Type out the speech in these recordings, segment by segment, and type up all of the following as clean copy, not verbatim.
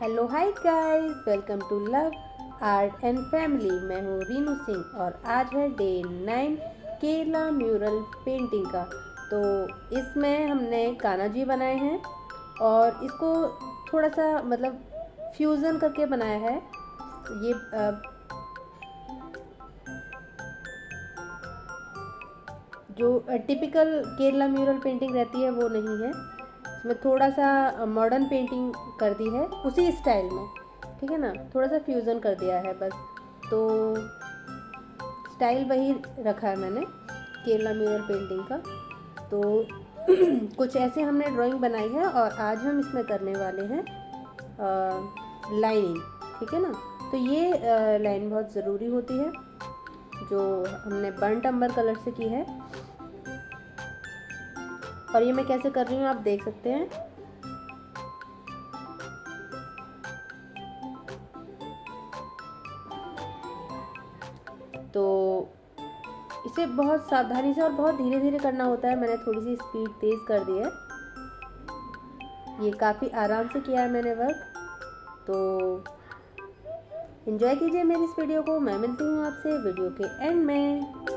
Hello hi guys, welcome to love art and family. मैं हूँ रीनू सिंह और आज है डे 9 केरला म्यूरल पेंटिंग का। तो इसमें हमने कान्हा जी बनाए हैं और इसको थोड़ा सा फ्यूज़न करके बनाया है। ये जो टिपिकल केरला म्यूरल पेंटिंग रहती है वो नहीं है। इसमें थोड़ा सा मॉडर्न पेंटिंग कर दी है उसी स्टाइल में, ठीक है ना। थोड़ा सा फ्यूज़न कर दिया है बस। तो स्टाइल वही रखा है मैंने केरला म्यूरल पेंटिंग का। तो कुछ ऐसे हमने ड्राइंग बनाई है और आज हम इसमें करने वाले हैं लाइनिंग, ठीक है ना। तो ये लाइन बहुत ज़रूरी होती है जो हमने बर्न्ट अम्बर कलर से की है। और ये मैं कैसे कर रही हूँ आप देख सकते हैं। तो इसे बहुत सावधानी से और बहुत धीरे धीरे करना होता है। मैंने थोड़ी सी स्पीड तेज़ कर दी है। ये काफ़ी आराम से किया है मैंने वर्क। तो एंजॉय कीजिए मेरी इस वीडियो को। मैं मिलती हूँ आपसे वीडियो के एंड में।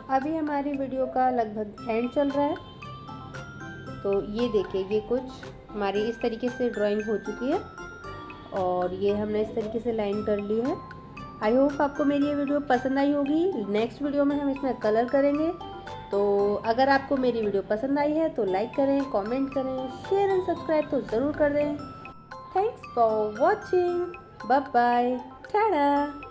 अभी हमारी वीडियो का लगभग एंड चल रहा है। तो ये देखिए, ये कुछ हमारी इस तरीके से ड्राइंग हो चुकी है और ये हमने इस तरीके से लाइन कर ली है। आई होप आपको मेरी ये वीडियो पसंद आई होगी। नेक्स्ट वीडियो में हम इसमें कलर करेंगे। तो अगर आपको मेरी वीडियो पसंद आई है तो लाइक करें, कमेंट करें, शेयर एंड सब्सक्राइब तो ज़रूर कर दें। Thanks for watching. Bye bye. Tata.